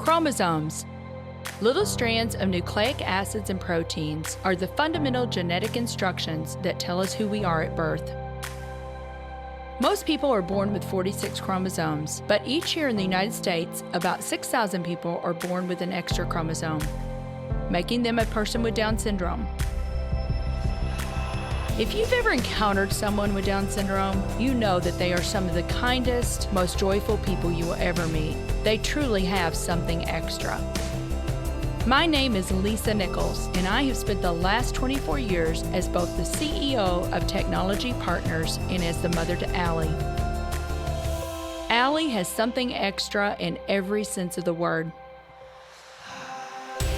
Chromosomes. Little strands of nucleic acids and proteins are the fundamental genetic instructions that tell us who we are at birth. Most people are born with 46 chromosomes, but each year in the United States, about 6,000 people are born with an extra chromosome, making them a person with Down syndrome. If you've ever encountered someone with Down syndrome, you know that they are some of the kindest, most joyful people you will ever meet. They truly have something extra. My name is Lisa Nichols, and I have spent the last 24 years as both the CEO of Technology Partners and as the mother to Allie. Allie has something extra in every sense of the word.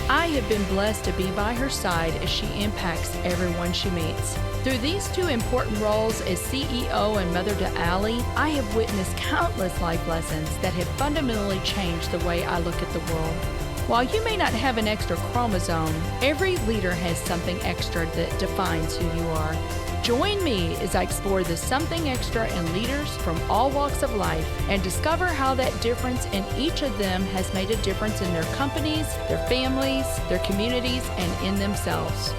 I have been blessed to be by her side as she impacts everyone she meets. Through these two important roles as CEO and mother to Allie, I have witnessed countless life lessons that have fundamentally changed the way I look at the world. While you may not have an extra chromosome, every leader has something extra that defines who you are. Join me as I explore the something extra in leaders from all walks of life and discover how that difference in each of them has made a difference in their companies, their families, their communities, and in themselves.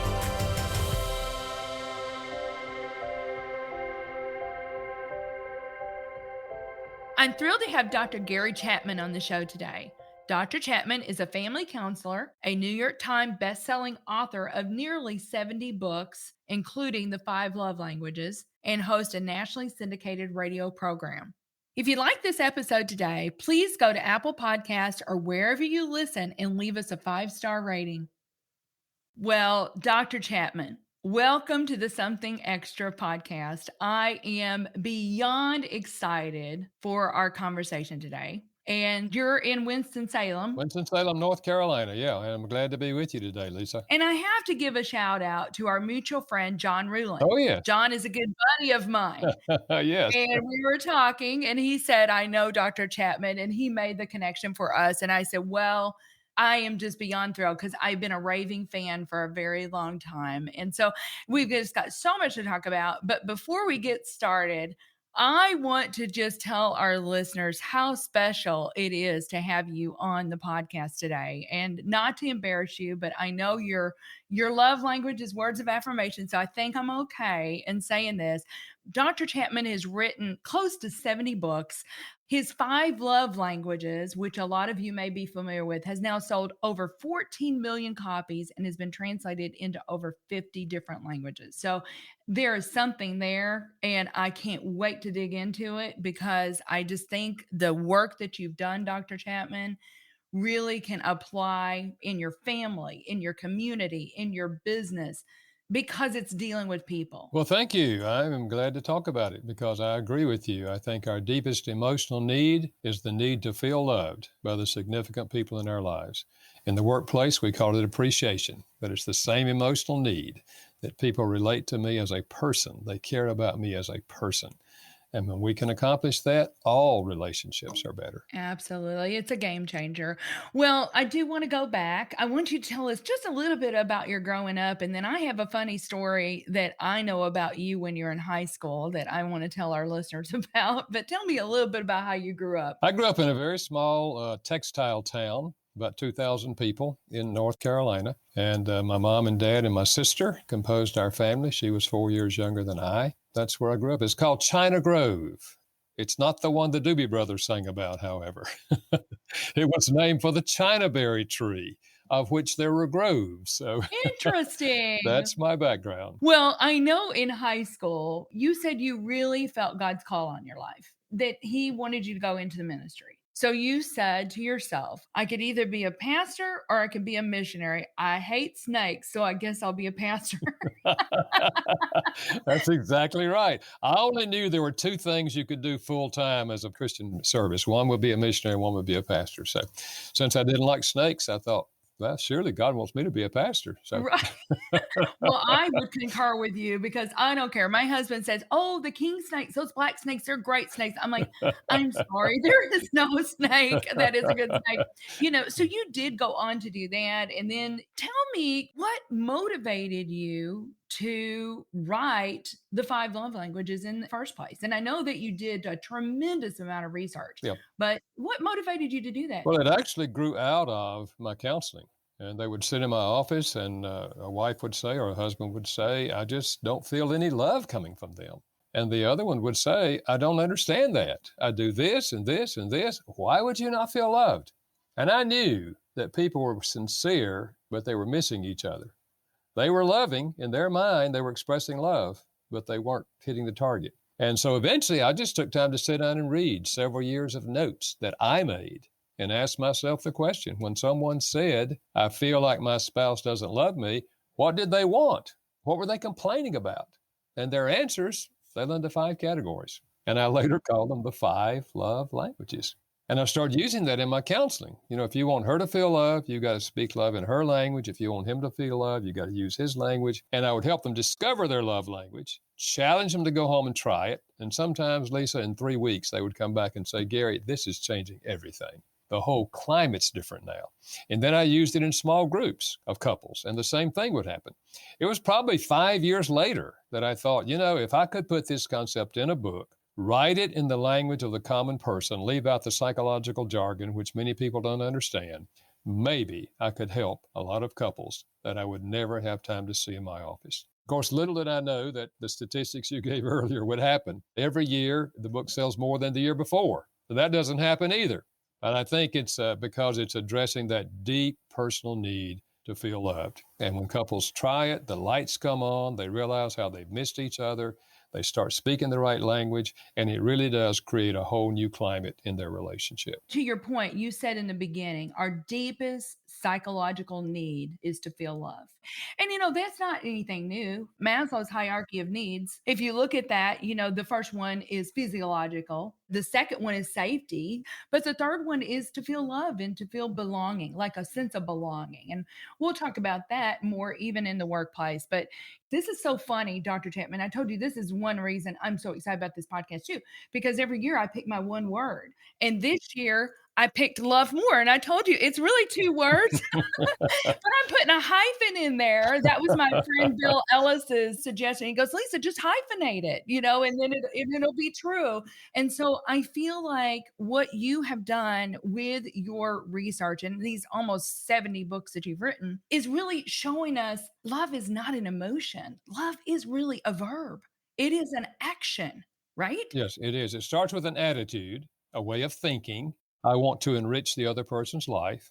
I'm thrilled to have Dr. Gary Chapman on the show today. Dr. Chapman is a family counselor, a New York Times best-selling author of nearly 70 books, including The 5 Love Languages, and hosts a nationally syndicated radio program. If you like this episode today, please go to Apple Podcasts or wherever you listen and leave us a 5-star rating. Well, Dr. Chapman, welcome to the Something Extra podcast. I am beyond excited for our conversation today. And you're in Winston-Salem. Winston-Salem, North Carolina. Yeah, and I'm glad to be with you today, Lisa. And I have to give a shout out to our mutual friend, John Rulin. Oh, yes. John is a good buddy of mine. Yes. And we were talking, and he said, I know Dr. Chapman, and he made the connection for us. And I said, well, I am just beyond thrilled because I've been a raving fan for a very long time. And so we've just got so much to talk about. But before we get started, I want to just tell our listeners how special it is to have you on the podcast today. And not to embarrass you, but I know your love language is words of affirmation. So I think I'm okay in saying this. Dr. Chapman has written close to 70 books. His 5 love languages, which a lot of you may be familiar with, has now sold over 14 million copies and has been translated into over 50 different languages. So there is something there, and I can't wait to dig into it because I just think the work that you've done, Dr. Chapman, really can apply in your family, in your community, in your business, because it's dealing with people. Well, thank you. I am glad to talk about it because I agree with you. I think our deepest emotional need is the need to feel loved by the significant people in our lives. In the workplace, we call it appreciation, but it's the same emotional need that people relate to me as a person. They care about me as a person. And when we can accomplish that, all relationships are better. Absolutely. It's a game changer. Well, I do want to go back. I want you to tell us just a little bit about your growing up. And then I have a funny story that I know about you when you're in high school that I want to tell our listeners about. But tell me a little bit about how you grew up. I grew up in a very small textile town, about 2,000 people in North Carolina. And my mom and dad and my sister composed our family. She was 4 years younger than I. That's where I grew up. It's called China Grove. It's not the one the Doobie Brothers sang about, however. It was named for the Chinaberry tree, of which there were groves. So interesting. That's my background. Well, I know in high school, you said you really felt God's call on your life, that he wanted you to go into the ministry. So you said to yourself, I could either be a pastor or I could be a missionary. I hate snakes, so I guess I'll be a pastor. That's exactly right. I only knew there were 2 things you could do full time as a Christian service. One would be a missionary, one would be a pastor. So since I didn't like snakes, I thought, well, surely God wants me to be a pastor. So. Right. Well, I would concur with you because I don't care. My husband says, oh, the king snakes, those black snakes, they're great snakes. I'm like, I'm sorry, there is no snake that is a good snake. So you did go on to do that. And then tell me what motivated you to write the five love languages in the first place? And I know that you did a tremendous amount of research, Yeah. but what motivated you to do that? Well, it actually grew out of my counseling. And they would sit in my office, and a wife would say, or a husband would say, I just don't feel any love coming from them. And the other one would say, I don't understand that. I do this and this and this. Why would you not feel loved? And I knew that people were sincere, but they were missing each other. They were loving in their mind, they were expressing love, but they weren't hitting the target. And so eventually I just took time to sit down and read several years of notes that I made and asked myself the question, when someone said, I feel like my spouse doesn't love me, what did they want? What were they complaining about? And their answers fell into 5 categories. And I later called them the 5 love languages. And I started using that in my counseling. If you want her to feel love, you got to speak love in her language. If you want him to feel love, you got to use his language. And I would help them discover their love language, challenge them to go home and try it. And sometimes, Lisa, in 3 weeks, they would come back and say, Gary, this is changing everything. The whole climate's different now. And then I used it in small groups of couples, and the same thing would happen. It was probably 5 years later that I thought, if I could put this concept in a book, write it in the language of the common person, leave out the psychological jargon, which many people don't understand, maybe I could help a lot of couples that I would never have time to see in my office. Of course, little did I know that the statistics you gave earlier would happen. Every year, the book sells more than the year before. So that doesn't happen either. And I think it's because it's addressing that deep personal need to feel loved. And when couples try it, the lights come on, they realize how they've missed each other, they start speaking the right language, and it really does create a whole new climate in their relationship. To your point, you said in the beginning, our deepest psychological need is to feel love. And that's not anything new. Maslow's hierarchy of needs, if you look at that, the first one is physiological, the second one is safety, but the third one is to feel love and to feel belonging, like a sense of belonging. And we'll talk about that more even in the workplace. But this is so funny, Dr. Chapman. I told you this is one reason I'm so excited about this podcast too, because every year I pick my one word. And this year I picked love more. And I told you it's really 2 words, but I'm putting a hyphen in there. That was my friend Bill Ellis's suggestion. He goes, Lisa, just hyphenate it, and then it'll be true. And so I feel like what you have done with your research and these almost 70 books that you've written is really showing us love is not an emotion. Love is really a verb. It is an action, right? Yes, it is. It starts with an attitude, a way of thinking. I want to enrich the other person's life.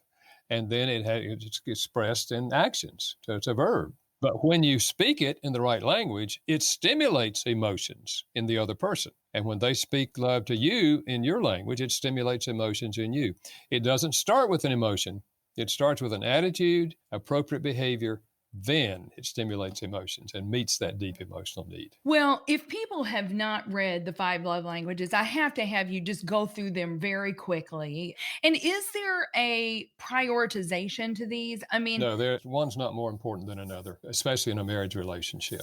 And then it's expressed in actions. So it's a verb. But when you speak it in the right language, it stimulates emotions in the other person. And when they speak love to you in your language, it stimulates emotions in you. It doesn't start with an emotion. It starts with an attitude, appropriate behavior, then it stimulates emotions and meets that deep emotional need. Well, if people have not read the 5 love languages, I have to have you just go through them very quickly. And is there a prioritization to these? I mean, No, one's not more important than another, especially in a marriage relationship.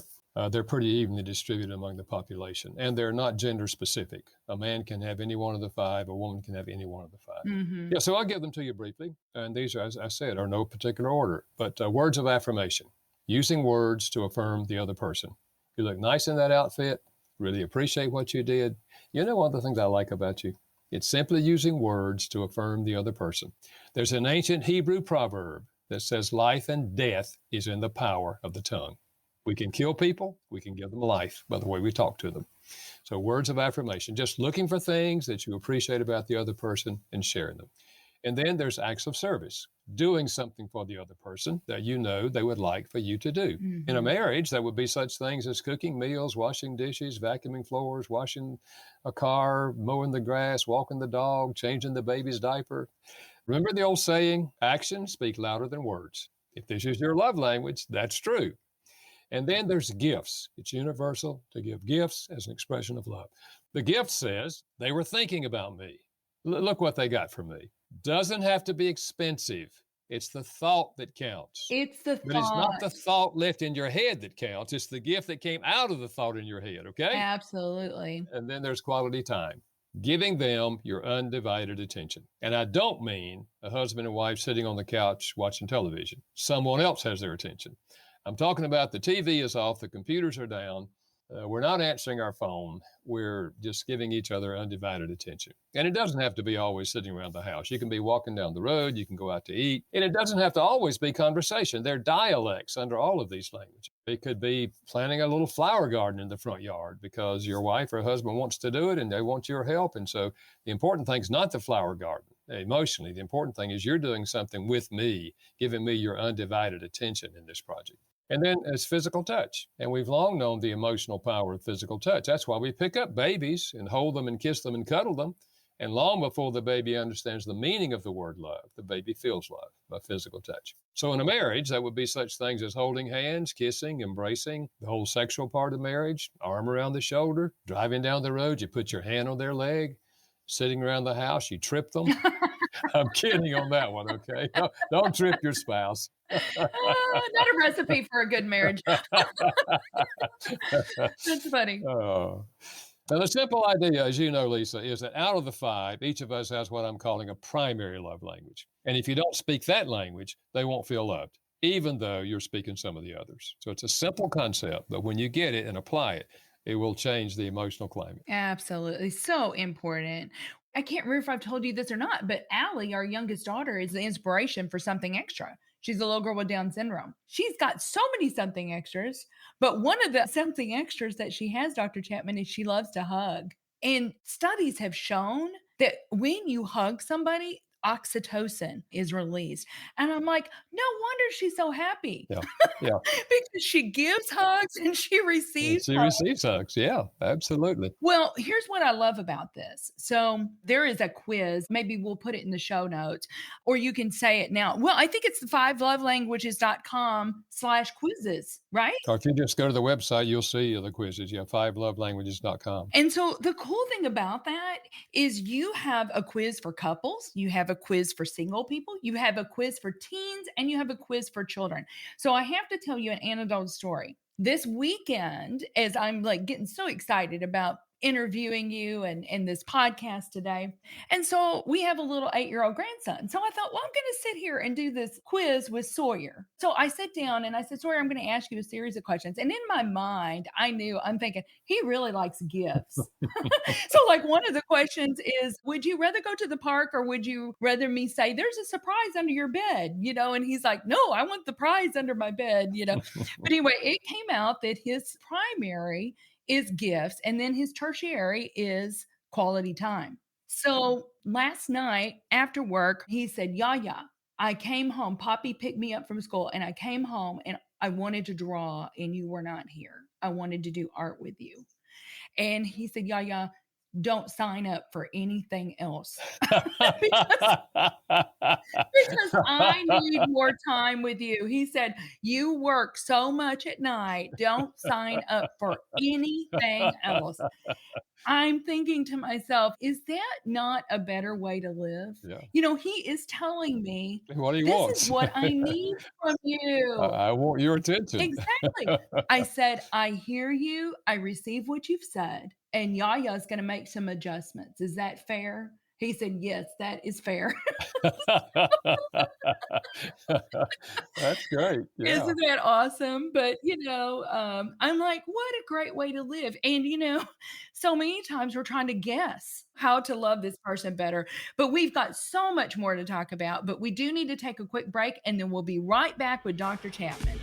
They're pretty evenly distributed among the population, and they're not gender specific. A man can have any one of the 5, a woman can have any one of the 5. mhm. Yeah, so I'll give them to you briefly. And these, as I said, are no particular order, but words of affirmation, using words to affirm the other person. You look nice in that outfit, really appreciate what you did. One of the things I like about you, it's simply using words to affirm the other person. There's an ancient Hebrew proverb that says life and death is in the power of the tongue. We can kill people, we can give them life by the way we talk to them. So words of affirmation, just looking for things that you appreciate about the other person and sharing them. And then there's acts of service, doing something for the other person that they would like for you to do. In a Mhm. marriage, that would be such things as cooking meals, washing dishes, vacuuming floors, washing a car, mowing the grass, walking the dog, changing the baby's diaper. Remember the old saying, actions speak louder than words. If this is your love language, that's true. And then there's gifts. It's universal to give gifts as an expression of love. The gift says, they were thinking about me. Look what they got from me. Doesn't have to be expensive. It's the thought that counts. It's the But it's not thought. the thought left in your head that counts. It's the gift that came out of the thought in your head, okay? Absolutely. And then there's quality time, giving them your undivided attention. And I don't mean a husband and wife sitting on the couch watching television. Someone else has their attention. I'm talking about the TV is off, the computers are down. We're not answering our phone. We're just giving each other undivided attention. And it doesn't have to be always sitting around the house. You can be walking down the road. You can go out to eat. And it doesn't have to always be conversation. There are dialects under all of these languages. It could be planting a little flower garden in the front yard because your wife or husband wants to do it and they want your help. And so the important thing is not the flower garden. Emotionally, the important thing is you're doing something with me, giving me your undivided attention in this project. And then it's physical touch. And we've long known the emotional power of physical touch. That's why we pick up babies and hold them and kiss them and cuddle them. And long before the baby understands the meaning of the word love, the baby feels love by physical touch. So in a marriage, that would be such things as holding hands, kissing, embracing, the whole sexual part of marriage, arm around the shoulder, driving down the road, you put your hand on their leg, sitting around the house, you trip them. I'm kidding on that one, okay? Don't trip your spouse. Not a recipe for a good marriage. That's funny. Now, the simple idea, as you know, Lisa, is that out of the 5, each of us has what I'm calling a primary love language. And if you don't speak that language, they won't feel loved, even though you're speaking some of the others. So it's a simple concept, but when you get it and apply it, it will change the emotional climate. Absolutely. So important. I can't remember if I've told you this or not, but Allie, our youngest daughter, is the inspiration for Something Extra. She's a little girl with Down syndrome. She's got so many something extras, but one of the something extras that she has, Dr. Chapman, is she loves to hug. And studies have shown that when you hug somebody, oxytocin is released. And I'm like, no wonder she's so happy. Yeah. Because she gives hugs and she receives receives hugs. Yeah, absolutely. Well, here's what I love about this. So there is a quiz. Maybe we'll put it in the show notes, or you can say it now. Well, I think it's the 5lovelanguages.com/quizzes, right? Or if you just go to the website, you'll see the quizzes. Yeah, 5lovelanguages.com. And so the cool thing about that is you have a quiz for couples, you have a quiz for single people, you have a quiz for teens, and you have a quiz for children. So I have to tell you an anecdotal story. This weekend, as I'm like getting so excited about interviewing you and this podcast today. And so we have a little 8-year-old grandson. So I thought, well, I'm going to sit here and do this quiz with Sawyer. So I sat down and I said, Sawyer, I'm going to ask you a series of questions. And in my mind, I'm thinking, he really likes gifts. So like one of the questions is, would you rather go to the park or would you rather me say, there's a surprise under your bed, And he's like, no, I want the prize under my bed, But anyway, it came out that his primary is gifts, and then his tertiary is quality time. So last night after work, he said, Yaya, I came home. Poppy picked me up from school, and I came home and I wanted to draw, and you were not here. I wanted to do art with you. And he said, Yaya, don't sign up for anything else because I need more time with you. He said, you work so much at night. Don't sign up for anything else. I'm thinking to myself, is that not a better way to live? Yeah. He is telling me what he this wants. is what I need from you. I want your attention. Exactly. I said, I hear you. I receive what you've said. And Yaya is going to make some adjustments. Is that fair? He said, yes, that is fair. That's great. Yeah. Isn't that awesome? But, I'm like, what a great way to live. And, so many times we're trying to guess how to love this person better. But we've got so much more to talk about. But we do need to take a quick break, and then we'll be right back with Dr. Chapman.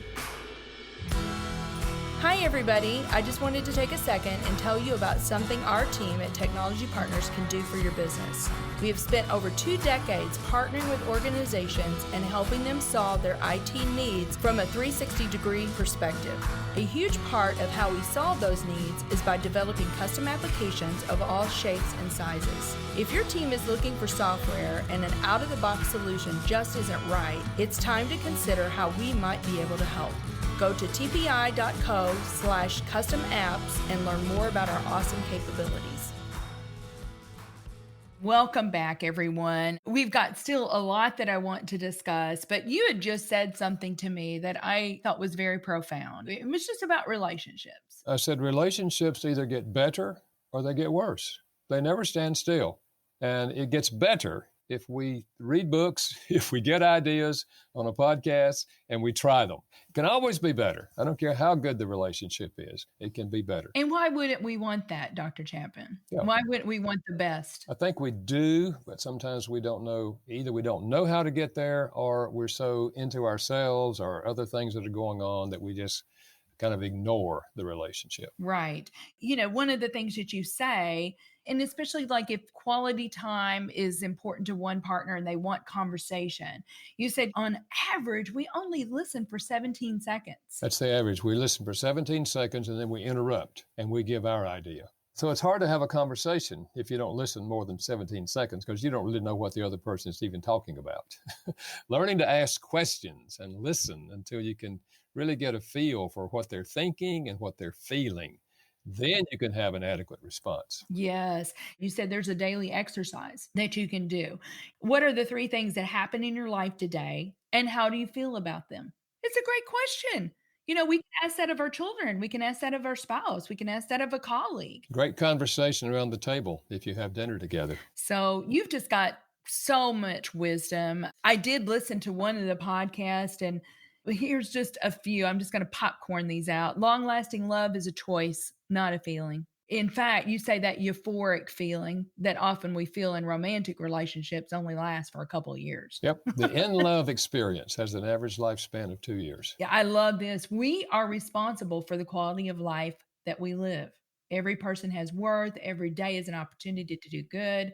Hi, everybody. I just wanted to take a second and tell you about something our team at Technology Partners can do for your business. We have spent over 2 decades partnering with organizations and helping them solve their IT needs from a 360-degree perspective. A huge part of how we solve those needs is by developing custom applications of all shapes and sizes. If your team is looking for software and an out-of-the-box solution just isn't right, it's time to consider how we might be able to help. Go to tpi.co/custom apps and learn more about our awesome capabilities. Welcome back, everyone. We've got still a lot that I want to discuss, but you had just said something to me that I thought was very profound. It was just about relationships. I said relationships either get better or they get worse. They never stand still. And it gets better if we read books, if we get ideas on a podcast and we try them. It can always be better. I don't care how good the relationship is, it can be better. And why wouldn't we want that, Dr. Chapman? Yeah. Why wouldn't we want the best? I think we do, but sometimes we don't know. Either we don't know how to get there, or we're so into ourselves or other things that are going on that we just kind of ignore the relationship. Right. One of the things that you say, and especially like if quality time is important to one partner and they want conversation, you said on average, we only listen for 17 seconds. That's the average. We listen for 17 seconds and then we interrupt and we give our idea. So it's hard to have a conversation if you don't listen more than 17 seconds because you don't really know what the other person is even talking about. Learning to ask questions and listen until you can really get a feel for what they're thinking and what they're feeling. Then you can have an adequate response. Yes. You said there's a daily exercise that you can do. What are the 3 things that happen in your life today, and how do you feel about them? It's a great question. We can ask that of our children. We can ask that of our spouse. We can ask that of a colleague. Great conversation around the table if you have dinner together. So you've just got so much wisdom. I did listen to one of the podcasts, and here's just a few. I'm just going to popcorn these out. Long-lasting love is a choice, not a feeling. In fact, you say that euphoric feeling that often we feel in romantic relationships only lasts for a couple of years. Yep. The in-love experience has an average lifespan of 2 years. Yeah, I love this. We are responsible for the quality of life that we live. Every person has worth. Every day is an opportunity to do good.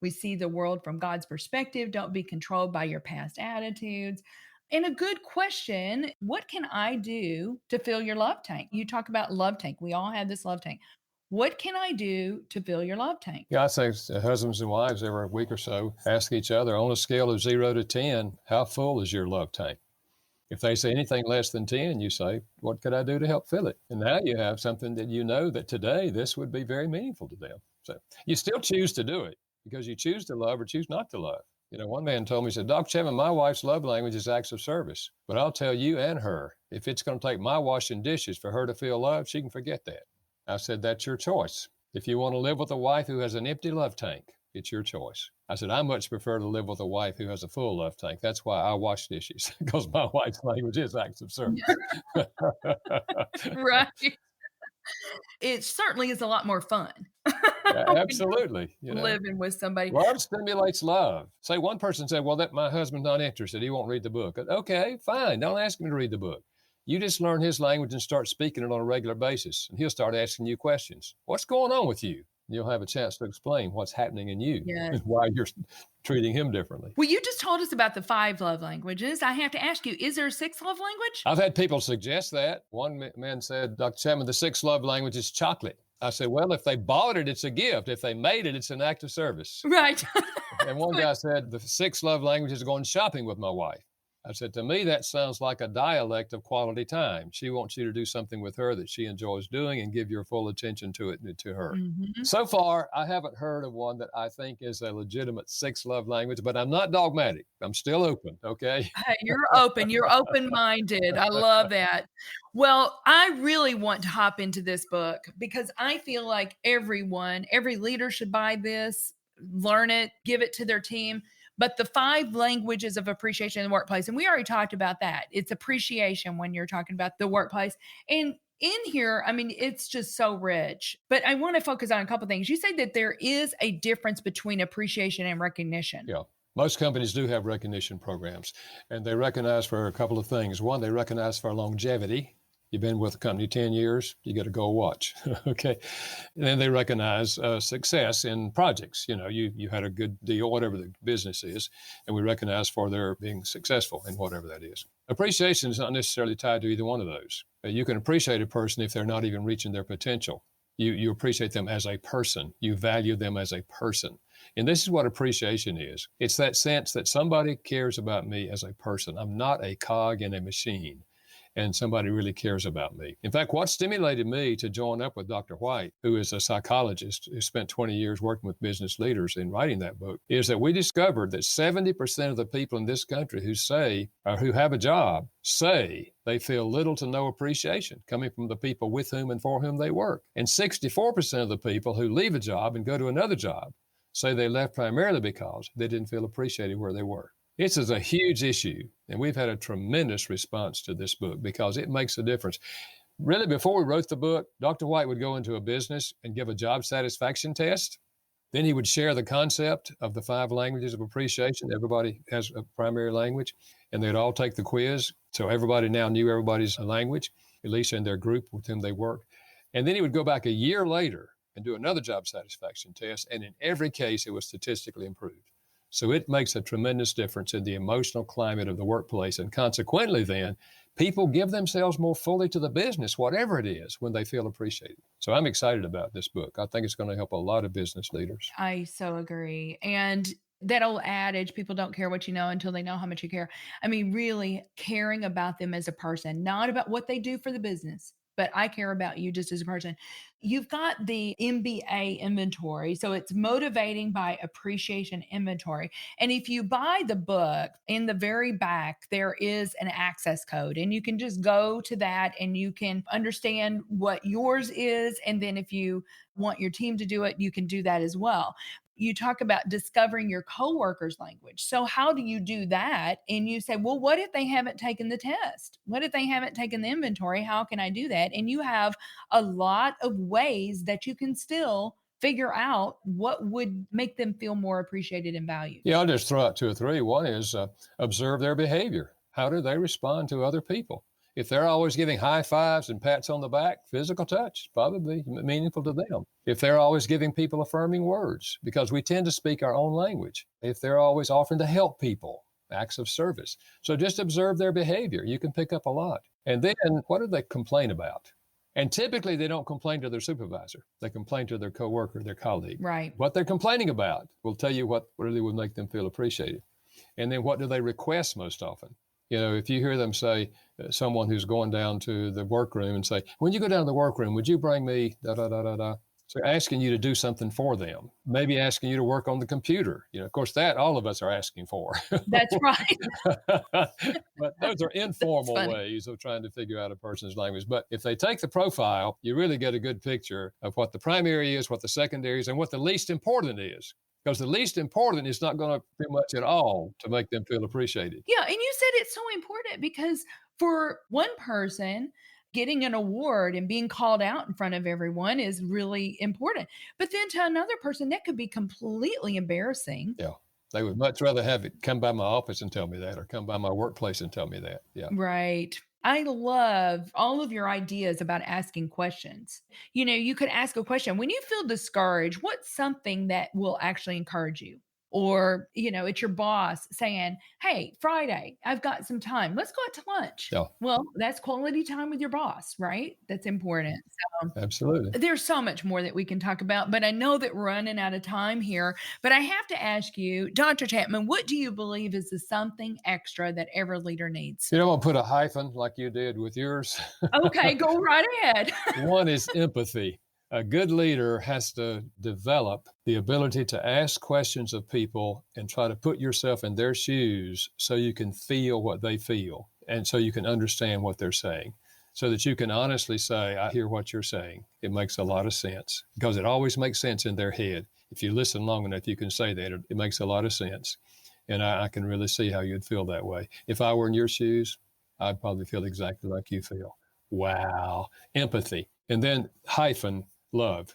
We see the world from God's perspective. Don't be controlled by your past attitudes. And a good question, what can I do to fill your love tank? You talk about love tank. We all have this love tank. What can I do to fill your love tank? Yeah, I say husbands and wives every week or so ask each other on a scale of 0 to 10, how full is your love tank? If they say anything less than 10, you say, what could I do to help fill it? And now you have something that you know that today this would be very meaningful to them. So you still choose to do it because you choose to love or choose not to love. One man told me, he said, Dr. Chapman, my wife's love language is acts of service. But I'll tell you and her, if it's going to take my washing dishes for her to feel loved, she can forget that. I said, that's your choice. If you want to live with a wife who has an empty love tank, it's your choice. I said, I much prefer to live with a wife who has a full love tank. That's why I wash dishes, because my wife's language is acts of service. Right. It certainly is a lot more fun. Yeah, absolutely. Living with somebody. Love stimulates love. Say one person said, well, that my husband's not interested. He won't read the book. Okay, fine. Don't ask him to read the book. You just learn his language and start speaking it on a regular basis. And he'll start asking you questions. What's going on with you? You'll have a chance to explain what's happening in you and why you're treating him differently. Well, you just told us about the 5 love languages. I have to ask you, is there a 6th love language? I've had people suggest that. One man said, Dr. Chapman, the 6th love language is chocolate. I said, well, if they bought it, it's a gift. If they made it, it's an act of service. Right. And one guy said, the 6th love language is going shopping with my wife. I said, to me, that sounds like a dialect of quality time. She wants you to do something with her that she enjoys doing and give your full attention to it and to her. Mm-hmm. So far, I haven't heard of one that I think is a legitimate 6th love language, but I'm not dogmatic. I'm still open, okay? Hey, you're open. You're open-minded. I love that. Well, I really want to hop into this book because I feel like every leader should buy this, learn it, give it to their team. But the 5 languages of appreciation in the workplace, and we already talked about that. It's appreciation when you're talking about the workplace. And in here, I mean, it's just so rich. But I want to focus on a couple of things. You say that there is a difference between appreciation and recognition. Yeah. Most companies do have recognition programs, and they recognize for a couple of things. One, they recognize for longevity. You've been with the company 10 years, you get a gold watch, okay? And then they recognize success in projects. You had a good deal, whatever the business is, and we recognize for their being successful in whatever that is. Appreciation is not necessarily tied to either one of those. You can appreciate a person if they're not even reaching their potential. You appreciate them as a person. You value them as a person. And this is what appreciation is. It's that sense that somebody cares about me as a person. I'm not a cog in a machine. And somebody really cares about me. In fact, what stimulated me to join up with Dr. White, who is a psychologist who spent 20 years working with business leaders in writing that book, is that we discovered that 70% of the people in this country who have a job say they feel little to no appreciation coming from the people with whom and for whom they work. And 64% of the people who leave a job and go to another job say they left primarily because they didn't feel appreciated where they were. This is a huge issue, and we've had a tremendous response to this book because it makes a difference. Really, before we wrote the book, Dr. White would go into a business and give a job satisfaction test. Then he would share the concept of the 5 languages of appreciation. Everybody has a primary language, and they'd all take the quiz. So everybody now knew everybody's language, at least in their group with whom they worked. And then he would go back a year later and do another job satisfaction test. And in every case, it was statistically improved. So it makes a tremendous difference in the emotional climate of the workplace. And consequently, then, people give themselves more fully to the business, whatever it is, when they feel appreciated. So I'm excited about this book. I think it's going to help a lot of business leaders. I so agree. And that old adage, people don't care what you know until they know how much you care. I mean, really caring about them as a person, not about what they do for the business, but I care about you just as a person. You've got the MBA inventory. So it's motivating by appreciation inventory. And if you buy the book, in the very back, there is an access code, and you can just go to that and you can understand what yours is. And then if you want your team to do it, you can do that as well. You talk about discovering your coworkers' language. So, how do you do that? And you say, well, what if they haven't taken the test? What if they haven't taken the inventory? How can I do that? And you have a lot of ways that you can still figure out what would make them feel more appreciated and valued. Yeah, I'll just throw out 2 or 3. One is observe their behavior. How do they respond to other people? If they're always giving high fives and pats on the back, physical touch, probably meaningful to them. If they're always giving people affirming words, because we tend to speak our own language. If they're always offering to help people, acts of service. So just observe their behavior. You can pick up a lot. And then what do they complain about? And typically they don't complain to their supervisor. They complain to their coworker, their colleague. Right. What they're complaining about will tell you what really would make them feel appreciated. And then what do they request most often? You know, if you hear them say, someone who's going down to the workroom and say, when you go down to the workroom, would you bring me da da da da da? So asking you to do something for them, maybe asking you to work on the computer. You know, of course, that all of us are asking for. That's right. But those are informal ways of trying to figure out a person's language. But if they take the profile, you really get a good picture of what the primary is, what the secondary is, and what the least important is. Because the least important is not going to do much at all to make them feel appreciated. Yeah, and you said it's so important because for one person, getting an award and being called out in front of everyone is really important. But then to another person, that could be completely embarrassing. Yeah. They would much rather have it come by my office and tell me that, or come by my workplace and tell me that. Yeah. Right. I love all of your ideas about asking questions. You know, you could ask a question when you feel discouraged, what's something that will actually encourage you? Or, you know, it's your boss saying, hey, Friday, I've got some time. Let's go out to lunch. Yeah. Well, that's quality time with your boss, right? That's important. So Absolutely. there's so much more that we can talk about, but I know that we're running out of time here. But I have to ask you, Dr. Chapman, what do you believe is the something extra that every leader needs? You know, I'll put a hyphen like you did with yours. Okay, go right ahead. One is empathy. A good leader has to develop the ability to ask questions of people and try to put yourself in their shoes so you can feel what they feel and so you can understand what they're saying, so that you can honestly say, I hear what you're saying. It makes a lot of sense, because it always makes sense in their head. If you listen long enough, you can say that. It makes a lot of sense. And I can really see how you'd feel that way. If I were in your shoes, I'd probably feel exactly like you feel. Wow. Empathy. And then hyphen, love.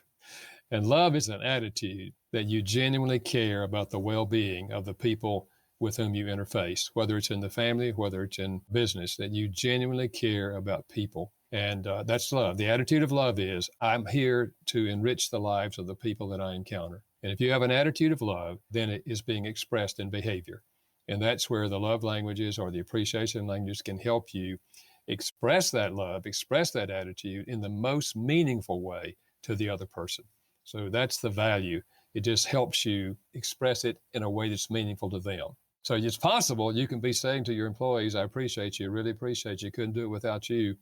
And love is an attitude that you genuinely care about the well-being of the people with whom you interface, whether it's in the family, whether it's in business, that you genuinely care about people. And that's love. The attitude of love is, I'm here to enrich the lives of the people that I encounter. And if you have an attitude of love, then it is being expressed in behavior. And that's where the love languages or the appreciation languages can help you express that love, express that attitude in the most meaningful way to the other person. So that's the value. It just helps you express it in a way that's meaningful to them. So it's possible you can be saying to your employees, I appreciate you, really appreciate you, couldn't do it without you.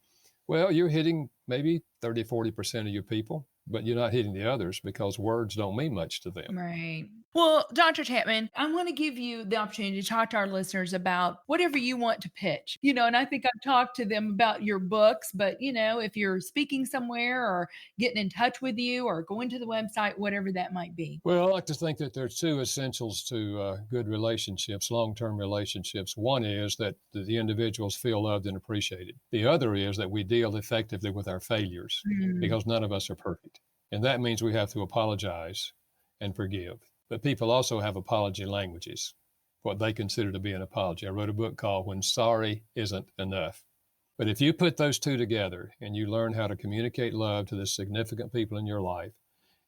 Well, you're hitting maybe 30, 40% of your people, but you're not hitting the others because words don't mean much to them. Right. Well, Dr. Chapman, I want to give you the opportunity to talk to our listeners about whatever you want to pitch. And I think I've talked to them about your books, but if you're speaking somewhere or getting in touch with you or going to the website, whatever that might be. Well, I like to think that there are two essentials to good relationships, long-term relationships. One is that the individuals feel loved and appreciated. The other is that we deal effectively with our failures Mm. because none of us are perfect. And that means we have to apologize and forgive. But people also have apology languages, what they consider to be an apology. I wrote a book called When Sorry Isn't Enough. But if you put those two together and you learn how to communicate love to the significant people in your life,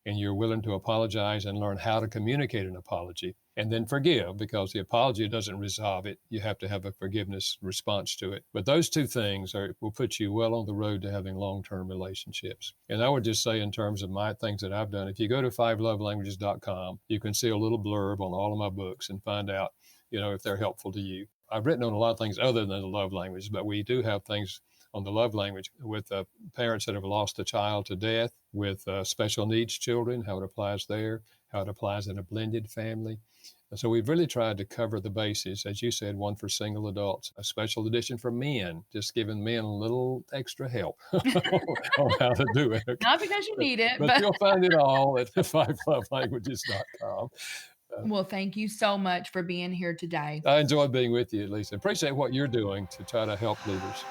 and you're willing to apologize and learn how to communicate an apology, and then forgive, because the apology doesn't resolve it. You have to have a forgiveness response to it. But those two things will put you well on the road to having long-term relationships. And I would just say, in terms of my things that I've done, if you go to 5lovelanguages.com, you can see a little blurb on all of my books and find out, if they're helpful to you. I've written on a lot of things other than the love language, but we do have things on the love language with parents that have lost a child to death, with special needs children, how it applies there, how it applies in a blended family. And so we've really tried to cover the bases, as you said, one for single adults, a special edition for men, just giving men a little extra help on how to do it. Okay? Not because you need it, But you'll find it all at 5lovelanguages.com. Well, thank you so much for being here today. I enjoyed being with you, Lisa. Appreciate what you're doing to try to help leaders.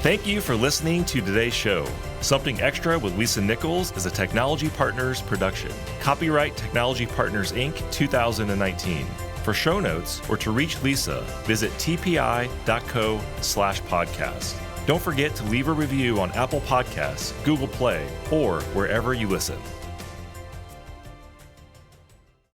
Thank you for listening to today's show. Something Extra with Lisa Nichols is a Technology Partners production. Copyright Technology Partners, Inc., 2019. For show notes or to reach Lisa, visit tpi.co/podcast. Don't forget to leave a review on Apple Podcasts, Google Play, or wherever you listen.